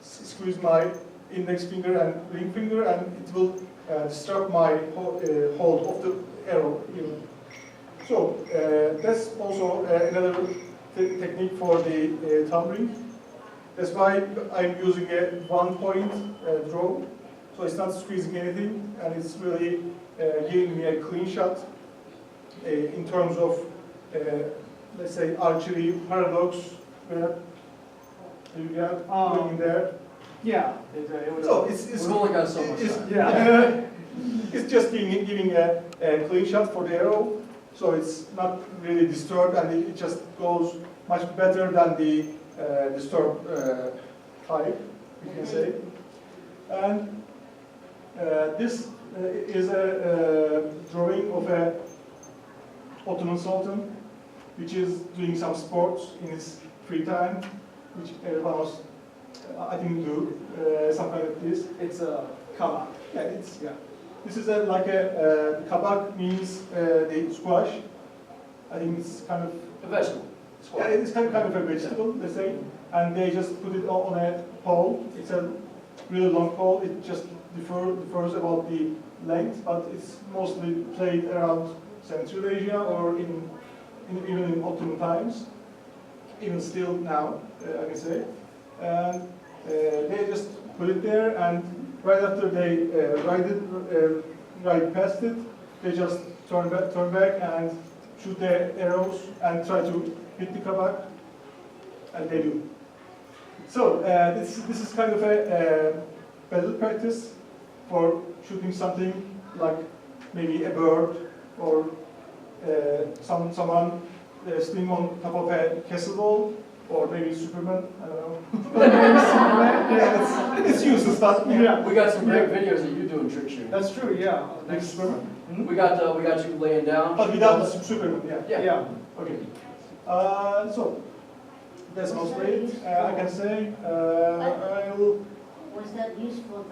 squeeze my index finger and ring finger, and it will disturb my hold of the arrow. Even. So that's also another technique for the thumb ring. That's why I'm using a one-point draw. So it's not squeezing anything, and it's really giving me a clean shot in terms of, let's say, archery paradox. Where you get going there. Yeah. So it's we've only got so much time. Yeah. It's just giving a clean shot for the arrow, so it's not really disturbed, and it just goes much better than the disturbed type, you can say. And this is a drawing of a Ottoman Sultan, which is doing some sports in his free time, which everyone was, I think, do some kind of this. It's a kabak. Yeah, it's This is like a kabak means the squash. I think it's kind of A vegetable. yeah, it's kind of a vegetable, let's say, and they just put it on a pole. It's a really long pole. It just differs about the length, but it's mostly played around Central Asia or even in Ottoman times, even still now, I can say. And they just put it there, and right after they ride past it, they just turn back and shoot their arrows and try to hit the kabak, and they do. So this is kind of a battle practice for shooting something like maybe a bird or someone sitting on top of a castle wall, or maybe Superman. I don't know. Yeah, it's useless, but Yeah. We got some great videos of you doing trick shooting. That's true, yeah. Next Superman. We got you laying down. But without the Superman, yeah. Yeah. Okay. So that's mostly it. I can say I will. Was that used for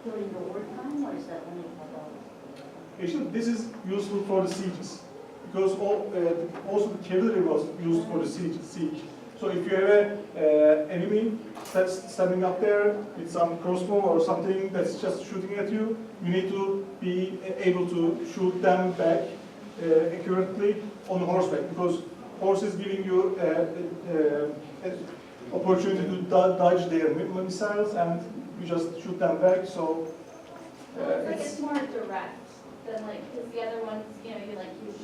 during the wartime, or is that only for the? Actually, this is useful for the sieges, because also the cavalry was used for the siege. So if you have an enemy that's standing up there with some crossbow or something that's just shooting at you, you need to be able to shoot them back accurately on horseback, because horse is giving you an opportunity to dodge their missiles, and you just shoot them back. So it's more direct than because the other ones, you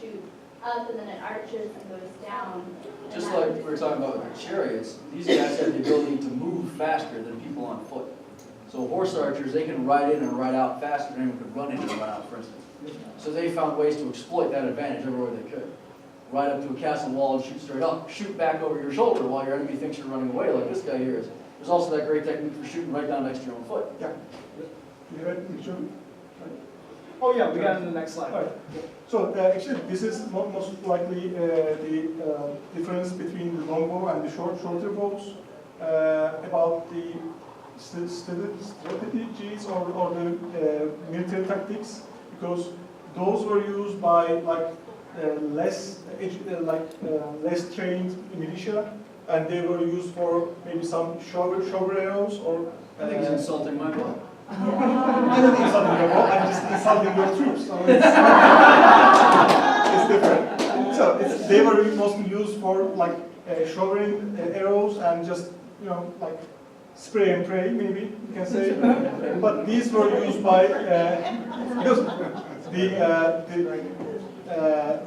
shoot up and then it arches and goes down. Just like we were talking about with the chariots, these guys have the ability to move faster than people on foot. So horse archers, they can ride in and ride out faster than anyone could run in and run out, for instance. So they found ways to exploit that advantage everywhere they could. Ride up to a castle wall and shoot straight up, shoot back over your shoulder while your enemy thinks you're running away, like this guy here is. There's also that great technique for shooting right down next to your own foot. yeah. You have it? Picture? Oh yeah, we got it in the next slide. Right. So actually, this is most likely the difference between the longbow and the shorter bows, about the strategies or the military tactics, because those were used by less trained militia, and they were used for maybe some shovel arrows or. I think he's insulting my blood. I don't insult your bow, I'm just insulting your troops. So it's different. So they were mostly used for showering arrows and just spray and pray, maybe you can say. But these were used by because the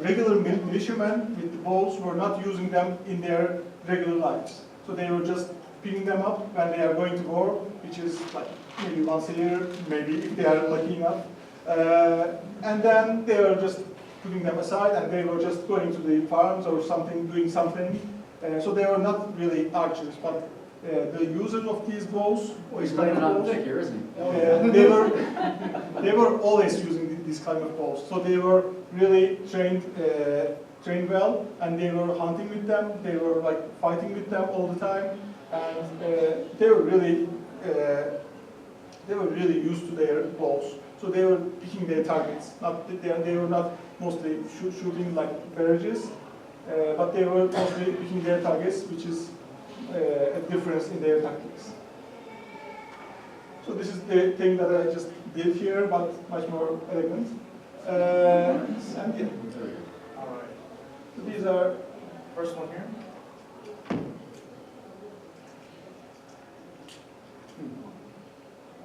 regular militiamen with the bows were not using them in their regular lives. So they were just picking them up when they are going to war, which is maybe once a year, maybe if they are lucky enough. And then they were just putting them aside, and they were just going to the farms or something, doing something. So they were not really archers, but the users of these bows, He's running out thick here, isn't he? they were always using these kind of bows. So they were really trained well, and they were hunting with them. They were fighting with them all the time, and they were really used to their bows. So they were picking their targets. They were not mostly shooting like barrages, but they were mostly picking their targets, which is a difference in their tactics. So this is the thing that I just did here, but much more elegant. And yeah, All right. so these are, First one here.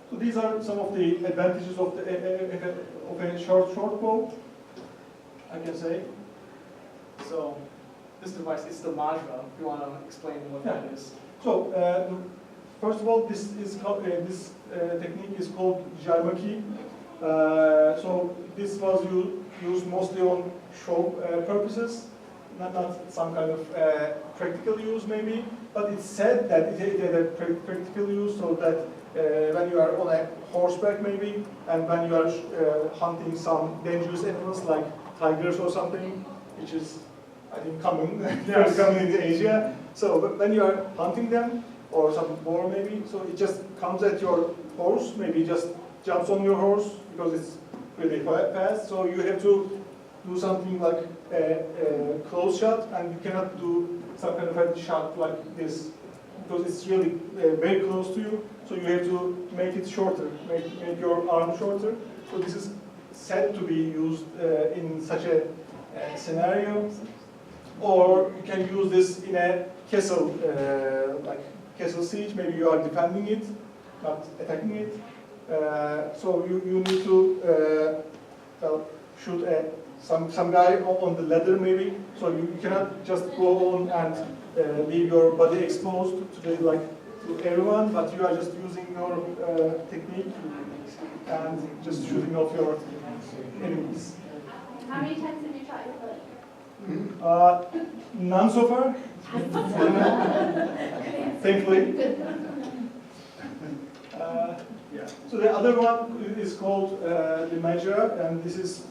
so these are some of the advantages of a short bow, I can say. So this device is the Majra. If you want to explain what that is. So first of all, this is called, this technique is called jarmaki. So this was used mostly on show purposes, not some kind of practical use maybe, but it's said that it had a practical use, so that when you are on a horseback maybe, and when you are hunting some dangerous animals like tigers or something, which is, I think, common, very common in Asia. So when you are hunting them, or some boar maybe, so it just comes at your horse, maybe just jumps on your horse because it's really fast. So you have to do something like a close shot, and you cannot do some kind of a shot like this because it's really very close to you. So you have to make it shorter, make your arm shorter. So this is said to be used in such a scenario. Or you can use this in a castle, like castle siege. Maybe you are defending it, not attacking it. So you need to shoot some guy on the ladder maybe. So you cannot just go on and leave your body exposed to everyone, but you are just using your technique and just shooting off your enemies. How many times have you shot your foot? None so far. Thankfully. So the other one is called the Majra, and this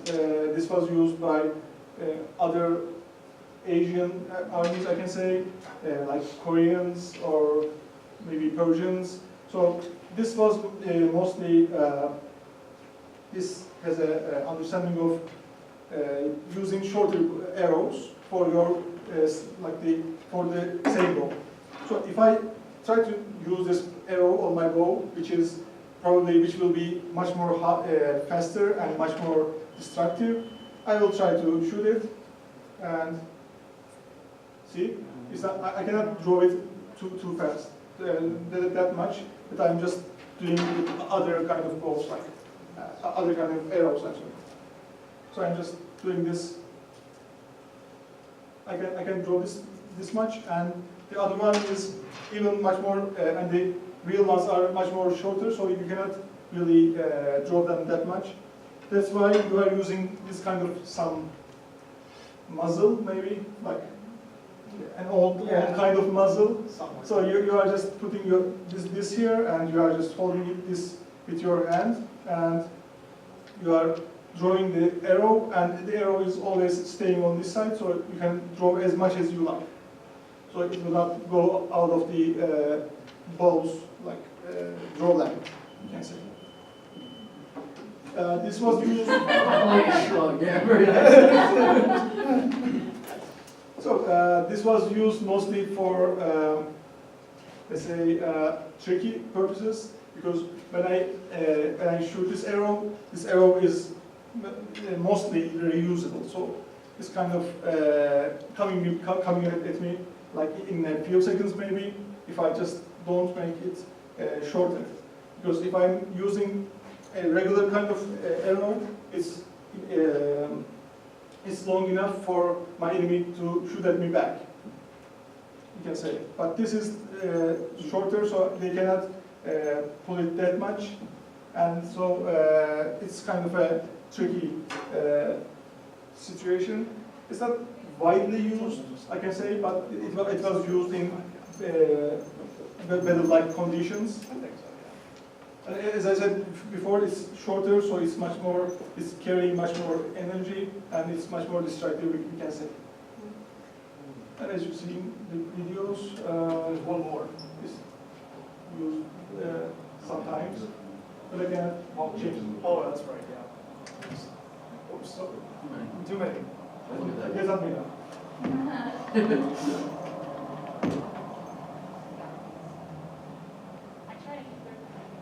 was used by other Asian armies, I can say, like Koreans or maybe Persians. So this was mostly, this has an understanding of using shorter arrows for your for the same bow. So if I try to use this arrow on my bow, which will be much more faster and much more destructive, I will try to shoot it, and see, I cannot draw it too fast, that much, but I'm just doing with other kind of bows, like other kind of arrows actually. So I'm just doing this. I can draw this much, and the other one is even much more, and the real ones are much more shorter, so you cannot really draw them that much. That's why you are using this kind of some muzzle, maybe like an old kind of muzzle. So you are just putting this here, and you are just holding this with your hand, and you are drawing the arrow, and the arrow is always staying on this side, so you can draw as much as you like. So it will not go out of the bow's draw line, you can say. This was used. Yeah, very nice. So this was used mostly for, let's say, tricky purposes, because when I shoot this arrow is mostly reusable. So it's kind of coming at me like in a few seconds maybe, if I just don't make it shorter. Because if I'm using a regular kind of arrow, it's long enough for my enemy to shoot at me back, you can say. But this is shorter, so they cannot pull it that much, and so it's kind of a tricky situation. It's not widely used, I can say, but it was used in battle-like conditions. And as I said before, it's shorter, so it's carrying much more energy, and it's much more destructive, we can say. And as you see in the videos, there's one more. It's used sometimes, but again, I'll change it. Oh, that's right, yeah. Oops, sorry. Too many. Yes, I'm here. I try to keep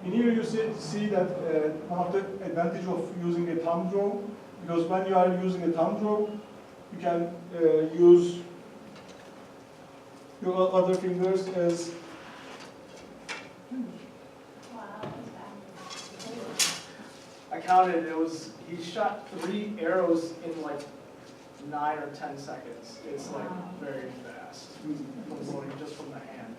In here you see that one of the advantage of using a thumb draw, because when you are using a thumb draw, you can use your other fingers as Wow, I counted, he shot 3 arrows in like 9 or 10 seconds. It's like very fast, from loading just from the hand.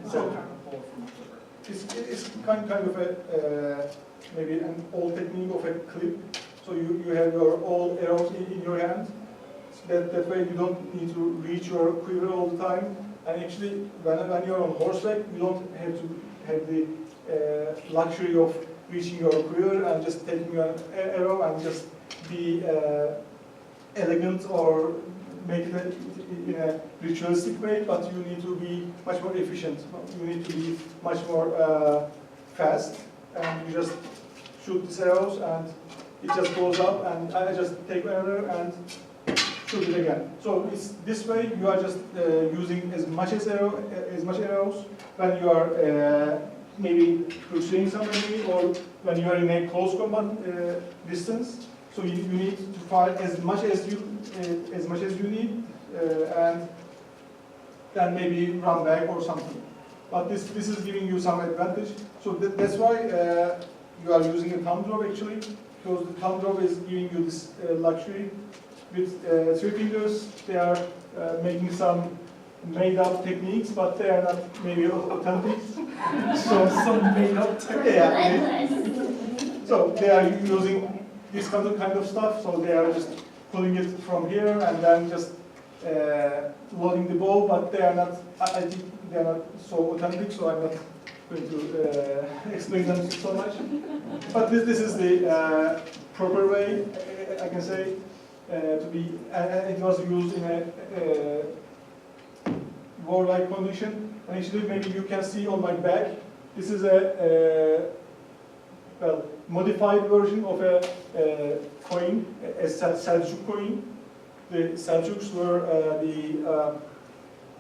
Instead of trying to pull it from the quiver. it's kind of a maybe an old technique of a clip. So you have your all arrows in your hand. That way you don't need to reach your quiver all the time. And actually, when you're on horseback, you don't have to have the luxury of reaching your quiver and just taking your arrow and just be elegant or make it in a ritualistic way, but you need to be much more efficient. You need to be much more fast, and you just shoot these arrows and it just goes up, and I just take another and shoot it again. So it's this way you are just using as much arrows when you are maybe pursuing somebody or when you are in a close combat distance. So you need to fire as much as you need, and then maybe run back or something. But this is giving you some advantage. So that's why you are using a thumb draw actually, because the thumb draw is giving you this luxury. With 3 fingers, they are making some made-up techniques, but they are not maybe authentic. So Some made-up technique. yeah, so they are using this kind of stuff. So they are just pulling it from here and then just loading the bow, but they are not. I think they are not so authentic. So I'm not going to explain them so much. But this is the proper way, I can say. To be, it was used in a warlike condition. And actually, maybe you can see on my back, this is a well modified version of a coin, a Seljuk coin. The Seljuks were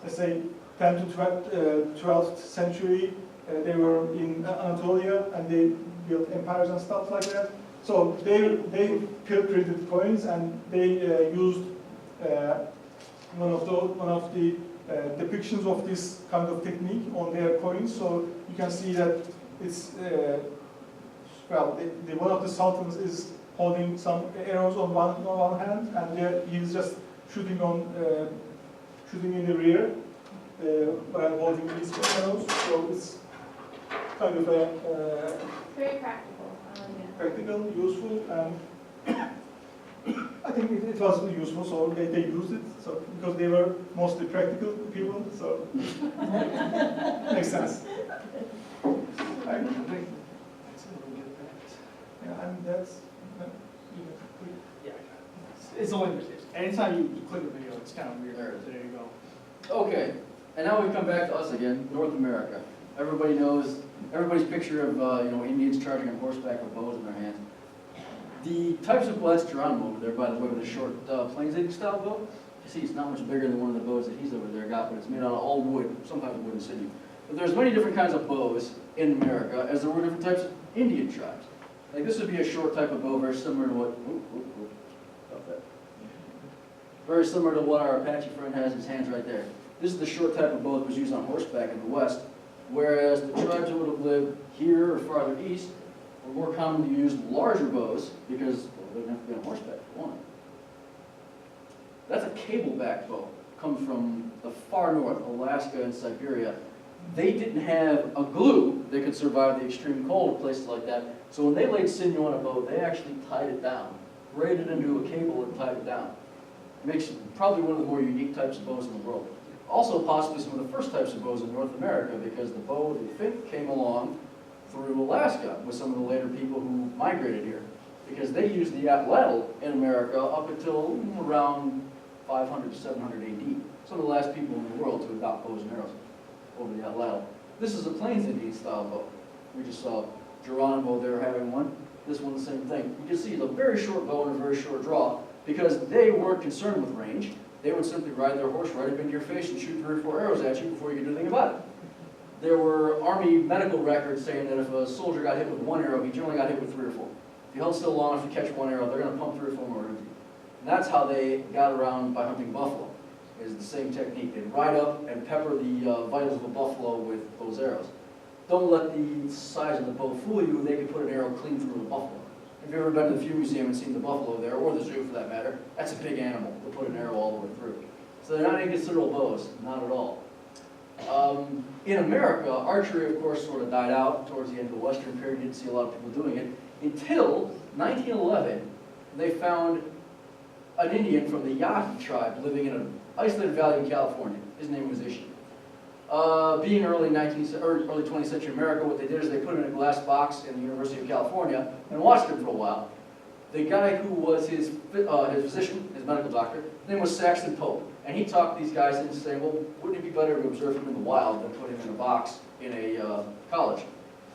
let's say 10th to 12th century. They were in Anatolia and they built empires and stuff like that. So they printed coins and they used one of the depictions of this kind of technique on their coins. So you can see that it's well, one of the sultans is holding some arrows on one hand, and he's just shooting in the rear while holding these arrows. So it's kind of a very practical. practical, useful, and I think it was useful, so they used it. So because they were mostly practical people, so makes sense. Right? Yeah, and that's Yeah, it's only anytime you click a video, it's kind of weird. There you go. Okay, and now we come back to us again, North America. Everybody knows, everybody's picture of Indians charging on horseback with bows in their hands. The types of bow, that's Geronimo over there, by the way, with a short Plains style bow. You see, it's not much bigger than one of the bows that he's over there got, but it's made out of all wood, sometimes wood and sinew. But there's many different kinds of bows in America, as there were different types of Indian tribes. Like this would be a short type of bow, very similar to what, stop that. Very similar to what our Apache friend has in his hands right there. This is the short type of bow that was used on horseback in the West, whereas the tribes that would have lived here or farther east were more common to use larger bows because they didn't have to be on horseback for one. That's a cable-back bow. Comes from the far north, Alaska and Siberia. They didn't have a glue that could survive the extreme cold of places like that. So when they laid sinew on a bow, they actually tied it down, braided it into a cable and tied it down. It makes it probably one of the more unique types of bows in the world. Also possibly some of the first types of bows in North America, because the bow, they think, came along through Alaska with some of the later people who migrated here. Because they used the atlatl in America up until around 500 to 700 AD. Some of the last people in the world to adopt bows and arrows over the atlatl. This is a Plains Indian style bow. We just saw Geronimo there having one. This one the same thing. You can see it's a very short bow and a very short draw because they weren't concerned with range. They would simply ride their horse right up into your face and shoot 3 or 4 arrows at you before you could do anything about it. there were Army medical records saying that if a soldier got hit with one arrow, he generally got hit with 3 or 4. If you held still long enough to catch one arrow, they're going to pump 3 or 4 more into you. And that's how they got around by hunting buffalo, is the same technique. They'd ride up and pepper the vitals of a buffalo with those arrows. Don't let the size of the bow fool you. They can put an arrow clean through a buffalo. If you've ever been to the View Museum and seen the buffalo there, or the zoo for that matter, that's a big animal to put an arrow all the way through. So they're not inconsiderable bows, not at all. In America, archery, of course, sort of died out towards the end of the Western period. You didn't see a lot of people doing it. Until 1911, they found an Indian from the Yahi tribe living in an isolated valley in California. His name was Ishi. Being early 20th century America, what they did is they put him in a glass box in the University of California and watched him for a while. The guy who was his physician, his medical doctor, his name was Saxon Pope. And he talked these guys into saying, well, wouldn't it be better to observe him in the wild than put him in a box in a college?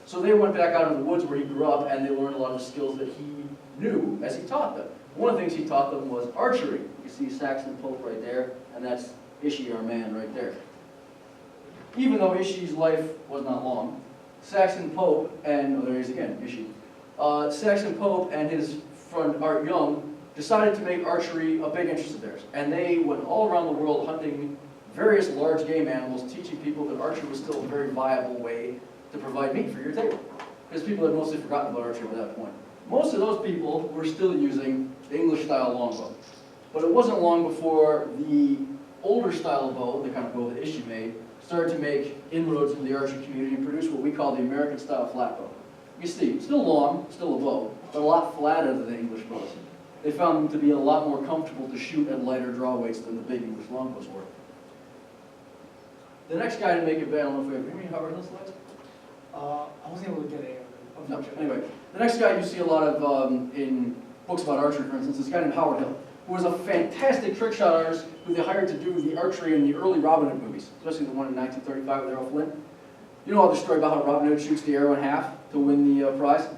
So they went back out in the woods where he grew up, and they learned a lot of skills that he knew as he taught them. One of the things he taught them was archery. You see Saxon Pope right there, and that's Ishi, our man, right there. Even though Ishi's life was not long, Saxon Pope and, oh, there he is again, Ishi. Saxon Pope and his friend Art Young decided to make archery a big interest of theirs. And they went all around the world hunting various large game animals, teaching people that archery was still a very viable way to provide meat for your table. Because people had mostly forgotten about archery by that point. Most of those people were still using the English-style longbow. But it wasn't long before the older style of bow, the kind of bow that Ishi made, started to make inroads into the archery community and produce what we call the American-style flat bow. You see, still long, still a bow, but a lot flatter than the English bows. They found them to be a lot more comfortable to shoot at lighter draw weights than the big English longbows were. The next guy to make it bad, I don't know if we have any Howard Hill slides? I wasn't able to get any of them. No, anyway. The next guy you see a lot of in books about archery, for instance, is a guy named Howard Hill, who was a fantastic trick shot artist who they hired to do the archery in the early Robin Hood movies, especially the one in 1935 with Errol Flynn. You know all the story about how Robin Hood shoots the arrow in half to win the prize?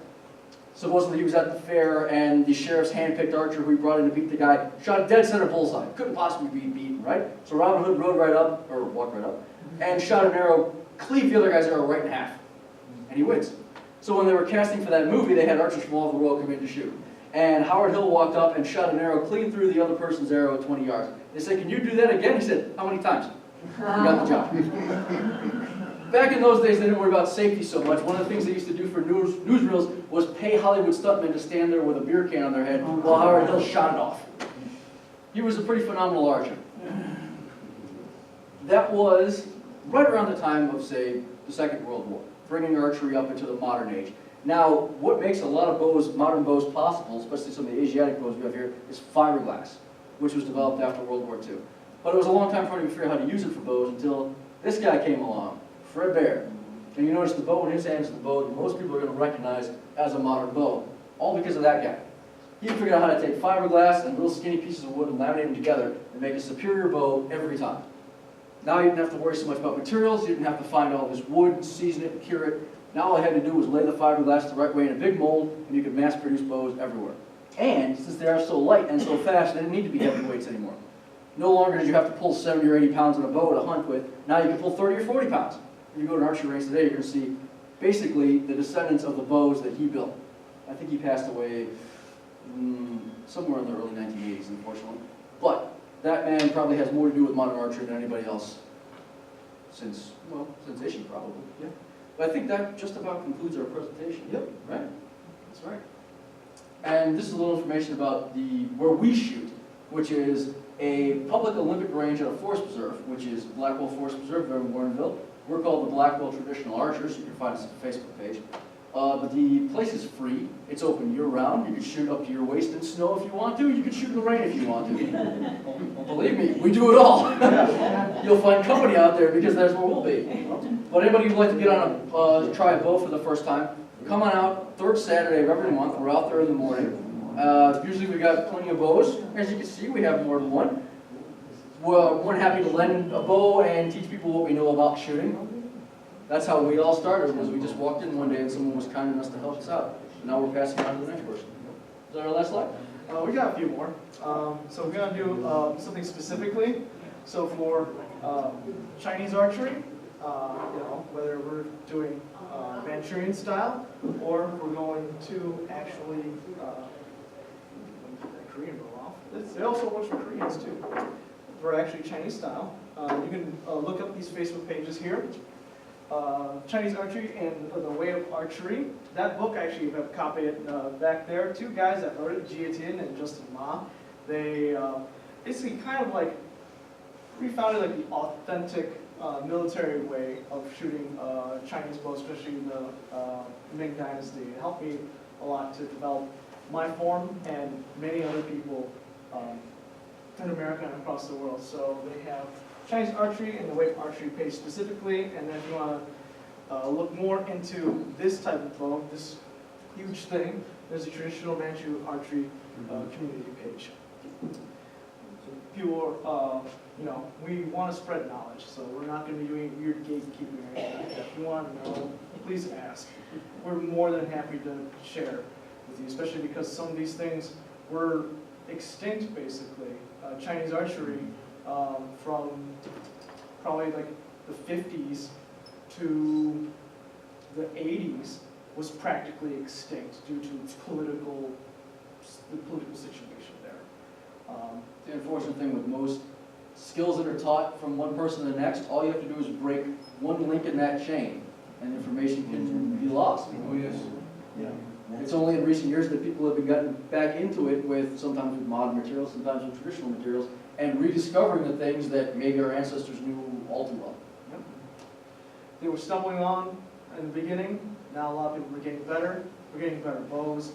Supposedly he was at the fair and the sheriff's hand-picked archer who he brought in to beat the guy shot a dead center bullseye. Couldn't possibly be beaten, right? So Robin Hood rode right up, or walked right up, and shot an arrow, cleaved the other guy's arrow right in half. And he wins. So when they were casting for that movie, they had archers from all over the world come in to shoot. And Howard Hill walked up and shot an arrow clean through the other person's arrow at 20 yards. They said, "Can you do that again?" He said, "How many times?" He got the job. Back in those days, they didn't worry about safety so much. One of the things they used to do for newsreels was pay Hollywood stuntmen to stand there with a beer can on their head while Howard Hill shot it off. He was a pretty phenomenal archer. That was right around the time of, say, the Second World War, bringing archery up into the modern age. Now, what makes a lot of bows, modern bows possible, especially some of the Asiatic bows we have here, is fiberglass, which was developed after World War II. But it was a long time for anyone to figure out how to use it for bows until this guy came along, Fred Bear. And you notice the bow in his hand is the bow that most people are going to recognize as a modern bow, all because of that guy. He figured out how to take fiberglass and little skinny pieces of wood and laminate them together and make a superior bow every time. Now you didn't have to worry so much about materials, you didn't have to find all this wood, season it, cure it. Now all I had to do was lay the fiberglass the right way in a big mold, and you could mass produce bows everywhere. And since they are so light and so fast, they didn't need to be heavy weights anymore. No longer did you have to pull 70 or 80 pounds on a bow to hunt with. Now you can pull 30 or 40 pounds. When you go to an archery range today, you're going to see basically the descendants of the bows that he built. I think he passed away somewhere in the early 1980s, unfortunately. But that man probably has more to do with modern archery than anybody else since Ishi probably. Yeah. But I think that just about concludes our presentation. Yep. Right? That's right. And this is a little information about where we shoot, which is a public Olympic range at a forest preserve, which is Blackball Forest Preserve there in Warrenville. We're called the Blackball Traditional Archers. You can find us at the Facebook page. But the place is free. It's open year-round. You can shoot up to your waist in snow if you want to. You can shoot in the rain if you want to. Believe me, we do it all. You'll find company out there because that's where we'll be. But anybody who'd like to get on try a bow for the first time, come on out. Third Saturday of every month. We're out there in the morning. Usually we've got plenty of bows. As you can see, we have more than one. We're more than happy to lend a bow and teach people what we know about shooting. That's how we all started, was we just walked in one day and someone was kind enough to help us out. And now we're passing on to the next person. Is that our last slide? We got a few more. So we're going to do something specifically. So for Chinese archery, whether we're doing Manchurian style or we're going to actually Korean roll off. It also works for Koreans too. We're actually Chinese style. You can look up these Facebook pages here. Chinese Archery and The Way of Archery. That book, actually, you have a copy of it back there. Two guys that wrote it, Jia Tin and Justin Ma. They basically kind of like refounded like the authentic military way of shooting Chinese bows, especially in the Ming Dynasty. It helped me a lot to develop my form and many other people in America and across the world. So they have Chinese Archery and The Way of Archery page specifically, and then if you want to look more into this type of bow, this huge thing, there's a traditional Manchu archery community page. People are, we want to spread knowledge, so we're not going to be doing weird gatekeeping or anything like that. If you want to know, please ask. We're more than happy to share with you, especially because some of these things were extinct, basically. Chinese archery from probably like the 50s to the 80s was practically extinct due to the political situation there. The unfortunate thing with most skills that are taught from one person to the next, all you have to do is break one link in that chain, and information can be lost. Oh, yes. Yeah. It's only in recent years that people have been gotten back into it with sometimes with modern materials, sometimes with traditional materials, and rediscovering the things that maybe our ancestors knew all too well. Yep. They were stumbling on in the beginning. Now a lot of people are getting better. We're getting better bows,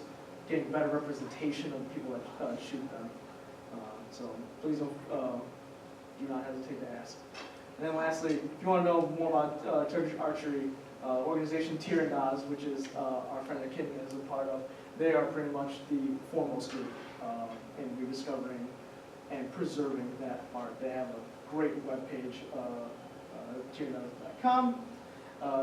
getting better representation of people that shoot them. So please don't, do not hesitate to ask. And then lastly, if you want to know more about Turkish archery, organization Tirandaz, which is our friend Akin is a part of, they are pretty much the foremost group in rediscovering and preserving that art. They have a great webpage, tirandaz.com.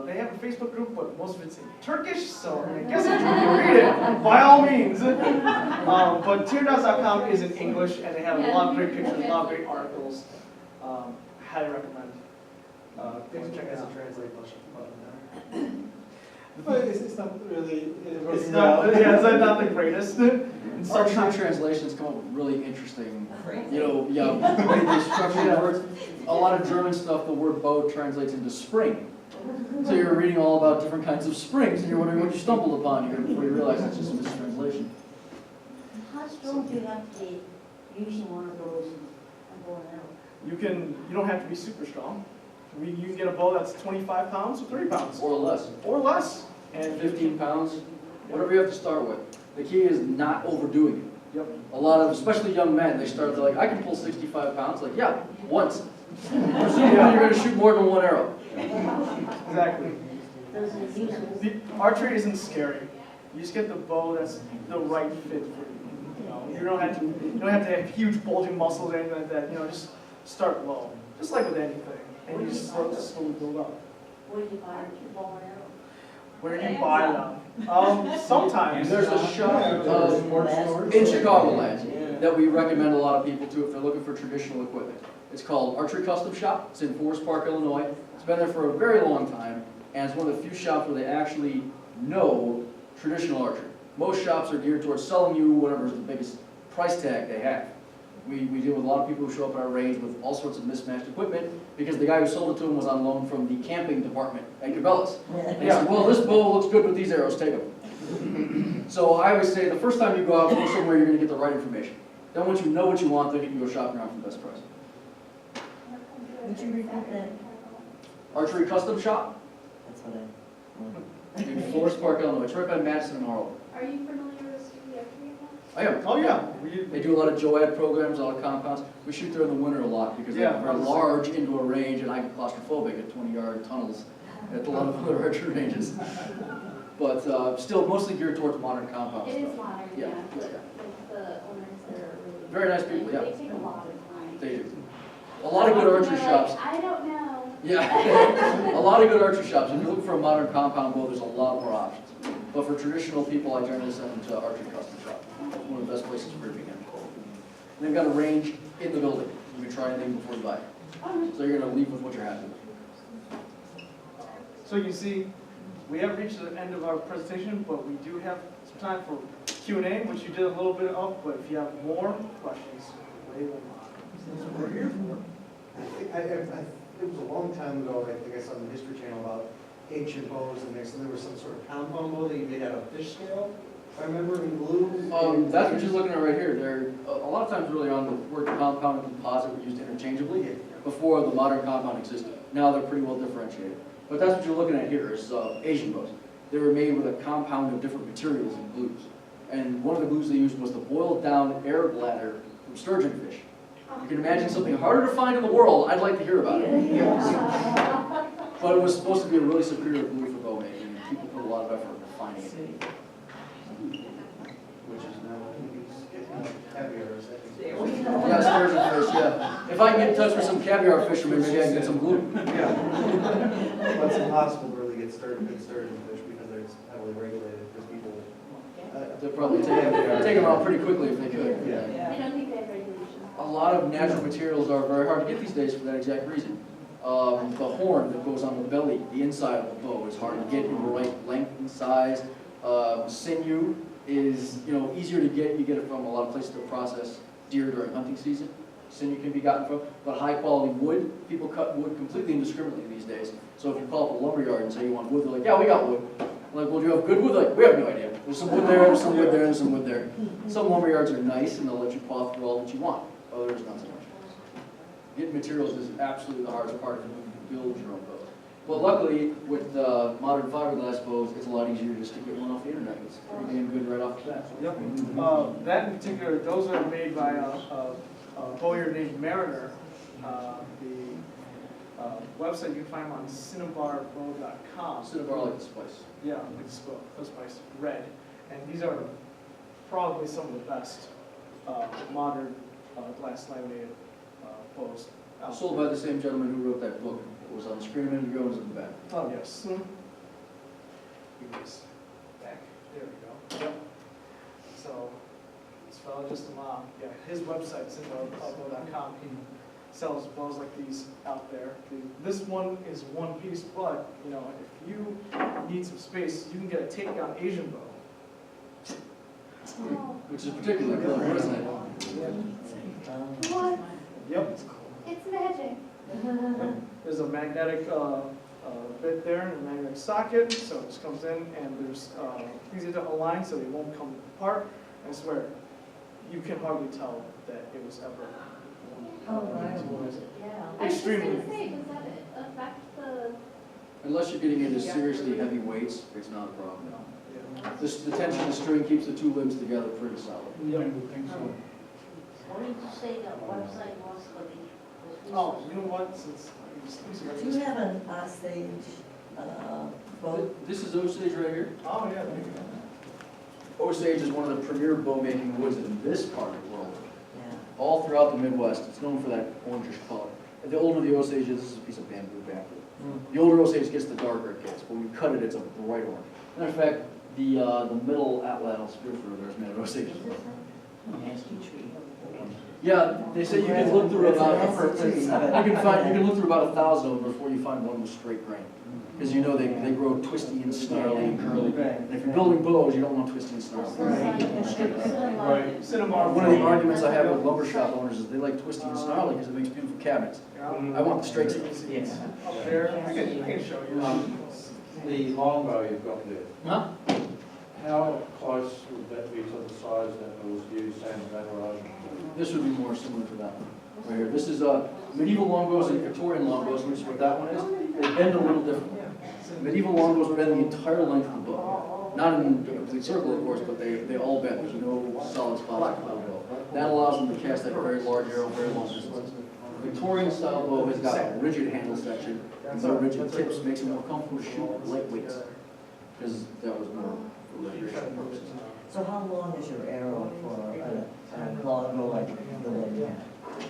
They have a Facebook group, but most of it's in Turkish, so I guess if you can read it, by all means. But tirandaz.com is in English, and they have a lot of great pictures, a lot of great articles. Highly recommend. Check it out. But it's not really It's working not, well. yeah, it's not the greatest. Archery translations come up with really interesting, the way they structure the words. A lot of German stuff, the word bow translates into spring. So you're reading all about different kinds of springs, and you're wondering what you stumbled upon here before you realize it's just a mistranslation. How strong do you have to be using one of those bow and arrow? You don't have to be super strong. You can get a bow that's 25 pounds or 30 pounds. Or less. Or less. And 15 pounds, whatever you have to start with. The key is not overdoing it. Yep. A lot of, especially young men, they start, they're like, I can pull 65 pounds. Like, yeah, once. Presumably you're going to shoot more than one arrow. Exactly. Does it use it? The archery isn't scary. You just get the bow that's the right fit for you. You don't have to have huge bulging muscles or anything like that. Just start low. Just like with anything. And you just slowly build up. Where do you buy your bow and arrow? Where do you buy them? Sometimes. There's a shop in Chicagoland that we recommend a lot of people to if they're looking for traditional equipment. It's called Archery Custom Shop. It's in Forest Park, Illinois. It's been there for a very long time, and it's one of the few shops where they actually know traditional archery. Most shops are geared towards selling you whatever is the biggest price tag they have. We deal with a lot of people who show up at our range with all sorts of mismatched equipment because the guy who sold it to him was on loan from the camping department at Cabela's. And he said, well, this bow looks good with these arrows, take them. So I always say the first time you go out, go somewhere you're going to get the right information. Then once you know what you want, then you can go shopping around for the best price. Would you repeat that? Archery Custom Shop That's what in Forest Park, Illinois. It's right by Madison and Harlem. Are you familiar with Studio 3 at all? I am. Oh yeah. They do a lot of JOAD programs, a lot of compounds. We shoot there in the winter a lot because they have a very large indoor range, and I get claustrophobic at 20-yard tunnels at a lot of other archery ranges. But still mostly geared towards modern compounds. It is modern, Yeah. yeah. Like the owners that are really. Very nice people, yeah. They take a lot of time. They do. A lot of good archery They're shops. like, I don't know. Yeah, a lot of good archery shops. If you're looking for a modern compound bow, there's a lot more options. But for traditional people, I generally send them to Archery Custom Shop. It's one of the best places for begin. And they've got a range in the building. You can try anything before you buy it. So you're going to leave with what you're happy with. So you see, we have reached the end of our presentation, but we do have some time for Q&A, which you did a little bit of, but if you have more questions, lay them on. That's what we're here for. It was a long time ago, I think I saw on the History Channel about ancient bows, and there was some sort of compound bow that you made out of fish scale, if I remember, in glue. That's what you're looking at right here. They're, a lot of times really on the word compound and composite were used interchangeably before the modern compound existed. Now they're pretty well differentiated. But that's what you're looking at here is Asian bows. They were made with a compound of different materials and glues. And one of the glues they used was the boiled down air bladder from sturgeon fish. You can imagine something harder to find in the world, I'd like to hear about it. But it was supposed to be a really superior glue for bow making, and people put a lot of effort into finding it. Which is now, caviar, is that? Yeah, sturgeon fish, yeah. If I can get in touch with some caviar fishermen, maybe I can get some glue. Yeah. But it's impossible to really get good sturgeon fish because they're heavily regulated, because people. They'll probably take them out pretty quickly if they could. Yeah. I don't think they have regulations. A lot of natural materials are very hard to get these days for that exact reason. The horn that goes on the belly, the inside of the bow, is hard to get in the right length and size. Sinew is, easier to get. You get it from a lot of places that process deer during hunting season. Sinew can be gotten from, but high quality wood, people cut wood completely indiscriminately these days. So if you call up a lumber yard and say you want wood, they're like, yeah, we got wood. I'm like, well, do you have good wood? They're like, we have no idea. There's some wood there, there's some wood there, there's some wood there. Some lumber yards are nice and they'll let you paw through all that you want. Others not so much. Getting materials is absolutely the hardest part if you build your own bow. But luckily, with modern fiberglass bows, it's a lot easier just to get one off the internet. It's pretty damn good right off the bat. Yep. That in particular, those are made by a bowyer named Mariner. The website, you can find them on cinnabarbow.com. Cinnabar like the spice. Yeah, like the spice, red. And these are probably some of the best modern glass laminated bows. Sold by the same gentleman who wrote that book. It was on the screen a minute ago and was in the back. Oh, yes. He was back. There we go. Yep. So, this fellow just yeah, his website, cinnabarbow.com, he sells bows like these out there. This one is one piece, but, if you need some space, you can get a takedown Asian bow. Which is particularly killer, isn't it? What? Yep. It's magic. There's a magnetic bit there and a magnetic socket, so it just comes in, and there's easy to align so they won't come apart. I swear, you can hardly tell that it was ever. Yeah. Extremely. I was just gonna say, does that affect the? Unless you're getting into seriously heavy weights, it's not a problem. Yeah. The tension of the string keeps the two limbs together pretty solid. Yep. What did you say that website was for the? Oh, you know what? Since Do you have an Osage boat? This is Osage right here. oh yeah, there you go. Osage is one of the premier bow making woods in this part of the world. Yeah. All throughout the Midwest, it's known for that orangish color. And the older the Osage is, this is a piece of bamboo back there. The older Osage gets, the darker it gets. But when you cut it, it's a bright orange. Matter of fact, the middle atlatl spear through there is made of Osage. Nasty tree. Yeah, they say you can look through about you can look through about 1,000 of them before you find one with straight grain. Because they grow twisty and snarly and curly. And if you're building bows, you don't want twisty and snarly. Right. Cinnabar. One of the arguments I have with lumber shop owners is they like twisty and snarly because it makes beautiful cabinets. I want the straight stuff. Yes. Up there, I can show you. The longbow you've got there, Huh? how close would that be to the size that was used in Bangladesh? This would be more similar to that one right here. This is medieval longbows and Victorian longbows, which is what that one is. They bend a little differently. Medieval longbows bend the entire length of the bow. Not in a complete circle, of course, but they all bend. There's no solid spots on the bow. That allows them to cast that very large arrow, very long distances. Victorian style bow has got a rigid handle section, and so rigid tips makes it more comfortable to shoot with light weights. Because that was more for recreational purposes. So how long is your arrow for a longbow like the one you have?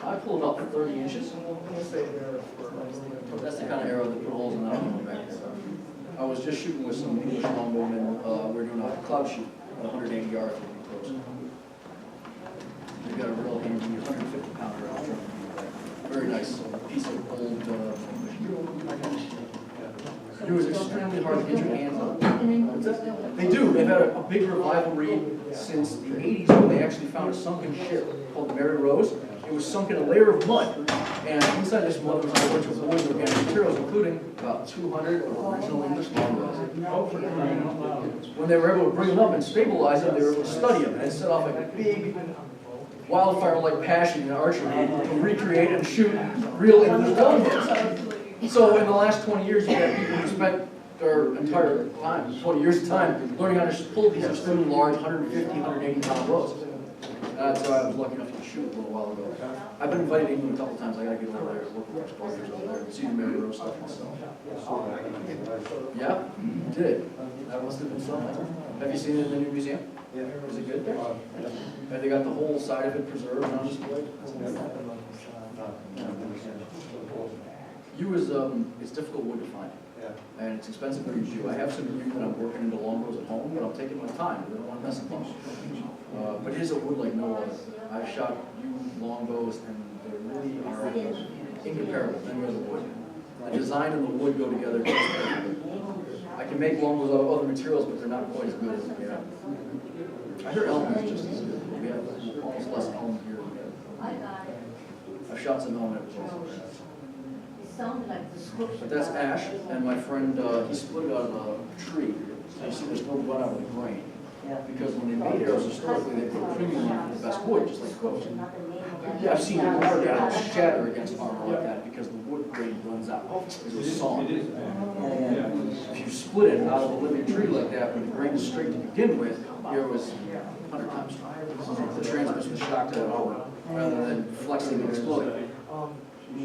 I pull about 30 inches. We'll stay there for. That's the kind of arrow that put holes in that one back there. I was just shooting with some English longbowmen. We're doing a cloud shoot at 180 yards with the close. We've got a real handy 150-pounder out there. Very nice piece of old English. It was extremely hard to get your hands on. They do. They've had a big rivalry since the 80s when they actually found a sunken ship called the Mary Rose. It was sunk in a layer of mud, and inside this mud was a bunch of wood and organic materials, including about 200 original English longbows. When they were able to bring them up and stabilize them, they were able to study them and set off a big wildfire-like passion in archery to recreate and shoot real English longbows. So in the last 20 years, you have people who spent their entire time, 20 years of time, learning how to pull these extremely large 150, 180 pound bows. That's why I was lucky enough to shoot a little while ago. I've been invited to England a couple times. I gotta get over there, work with exposures over there, see the Mary Rose stuff myself. Yeah, you did. That must have been something. Have you seen it in the new museum? Yeah. Is it good there? Have they got the whole side of it preserved and on display? It's difficult wood to find. And it's expensive to use. I have some yew that I'm working into longbows at home, but I'm taking my time. I don't want to mess them up. But it is a wood like no other. I've shot yew longbows, and they really are incomparable to any other wood. The design and the wood go together just perfectly. I can make longbows out of other materials, but they're not quite as good as we have. I hear elm is just as good. We have almost less elm here than we have. I've shot some elm ever since. But that's ash, and my friend, he split it out of a tree. So you see there's no run out of the grain. Because when they made arrows historically, they put a premium on the best wood, just like coach. Yeah, I've seen arrows shatter against armor like that because the wood grain runs out. It was sawn. If you split it out of a living tree like that, when the grain is straight to begin with, the arrow was 100 times stronger. The transmission was shocked to that hole rather than flexing and exploding. I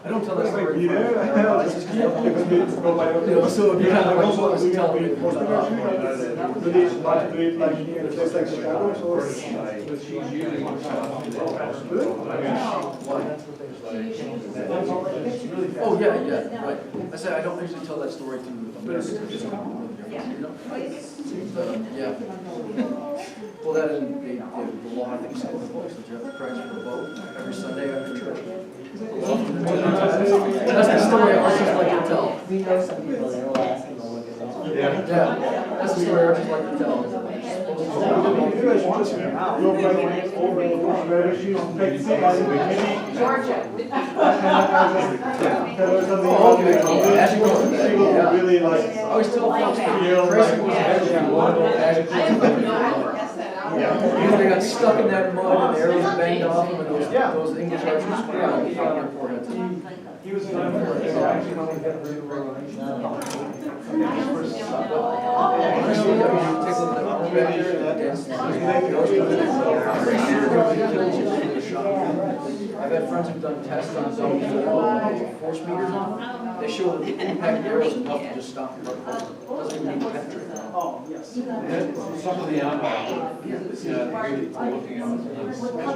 don't tell that story. So if you have a to tell me. Oh yeah, right. I said I don't usually tell that story to Americans. Yeah. Well, that is the law, I think, said in the books that you have to practice for a vote every Sunday after church. That's the story artists like to tell. We know some people that will ask them to look at that. Yeah, that's the story artists like to tell. Georgia. Really like. I always tell folks that Tracy was because they got stuck in that mud and the arrows banged off them and those English archers found their foreheads. He was in so actually when we get rid of I've had friends who've done tests on zones with force meters on. They show that the impact arrows enough to just stop the blood flow. Doesn't even need to penetrate. Oh, yes. Some of the looking at